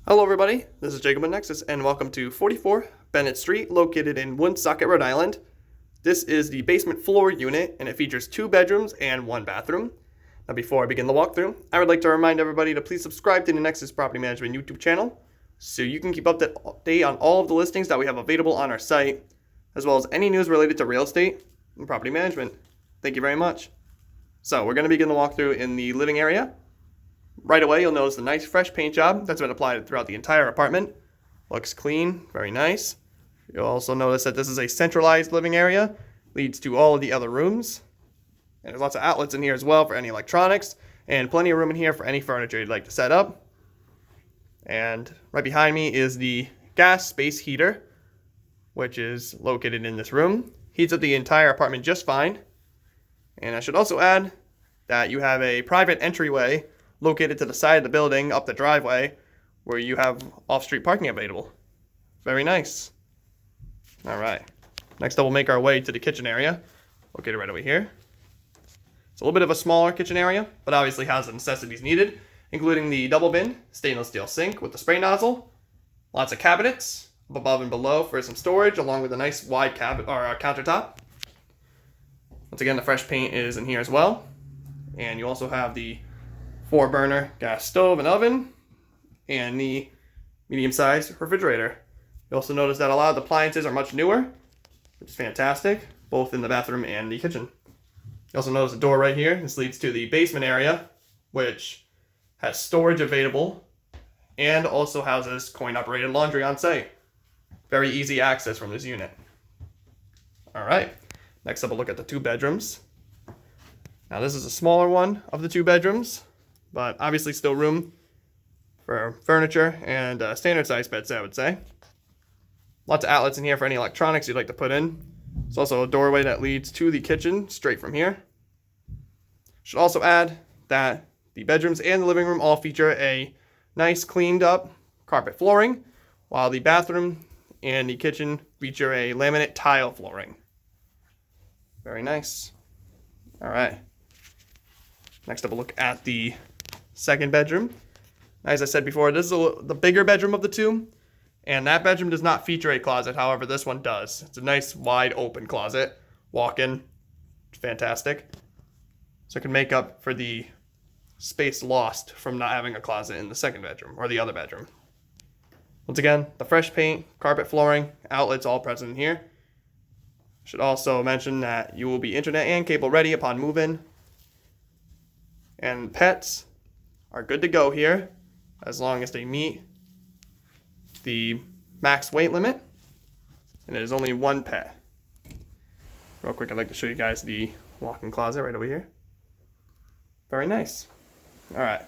Hello everybody, this is Jacob with Nexus and welcome to 44 Bennett Street located in Woonsocket, Rhode Island. This is the basement floor unit and it features 2 bedrooms and 1 bathroom. Now before I begin the walkthrough, I would like to remind everybody to please subscribe to the Nexus Property Management YouTube channel so you can keep up to date on all of the listings that we have available on our site, as well as any news related to real estate and property management. Thank you very much. So we're going to begin the walkthrough in the living area. Right away, you'll notice the nice fresh paint job that's been applied throughout the entire apartment. Looks clean, very nice. You'll also notice that this is a centralized living area, leads to all of the other rooms. And there's lots of outlets in here as well for any electronics, and plenty of room in here for any furniture you'd like to set up. And right behind me is the gas space heater, which is located in this room. Heats up the entire apartment just fine. And I should also add that you have a private entryway located to the side of the building up the driveway where you have off-street parking available. Very nice. All right. Next up, we'll make our way to the kitchen area located right over here. It's a little bit of a smaller kitchen area, but obviously has the necessities needed, including the double bin, stainless steel sink with the spray nozzle, lots of cabinets above and below for some storage, along with a nice wide countertop. Once again, the fresh paint is in here as well. And you also have the 4-burner gas stove and oven, and the medium-sized refrigerator. You also notice that a lot of the appliances are much newer, which is fantastic, both in the bathroom and the kitchen. You also notice a door right here. This leads to the basement area, which has storage available and also houses coin-operated laundry on site. Very easy access from this unit. All right, next up, we'll look at the 2 bedrooms. Now, this is a smaller one of the 2 bedrooms, but obviously still room for furniture and standard size beds, I would say. Lots of outlets in here for any electronics you'd like to put in. There's also a doorway that leads to the kitchen straight from here. Should also add that the bedrooms and the living room all feature a nice cleaned up carpet flooring, while the bathroom and the kitchen feature a laminate tile flooring. Very nice. All right. Next up, we'll look at the 2nd bedroom. As I said before, this is the bigger bedroom of the 2, and that bedroom does not feature a closet. However, this one does. It's a nice wide open closet. Walk-in. Fantastic. So it can make up for the space lost from not having a closet in the 2nd bedroom or the other bedroom. Once again, the fresh paint, carpet flooring, outlets all present in here. Should also mention that you will be internet and cable ready upon move-in. And pets are good to go here as long as they meet the max weight limit, and it is only 1 pet. Real quick, I'd like to show you guys the walk-in closet right over here. Very nice. All right.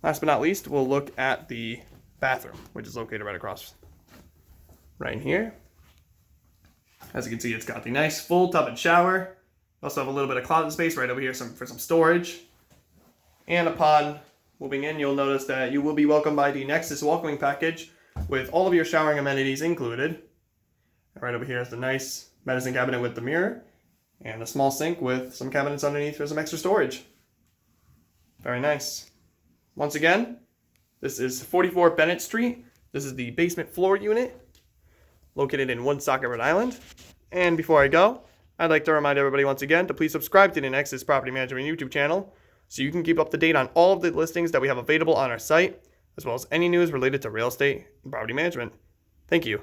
Last but not least, we'll look at the bathroom, which is located right across right in here. As you can see, it's got the nice full tub and shower. Also have a little bit of closet space right over here for some storage. And upon moving in, you'll notice that you will be welcomed by the Nexus welcoming package with all of your showering amenities included. And right over here is the nice medicine cabinet with the mirror and a small sink with some cabinets underneath for some extra storage. Very nice. Once again, this is 44 Bennett Street. This is the basement floor unit located in Woonsocket, Rhode Island. And before I go, I'd like to remind everybody once again to please subscribe to the Nexus Property Management YouTube channel so you can keep up to date on all of the listings that we have available on our site, as well as any news related to real estate and property management. Thank you.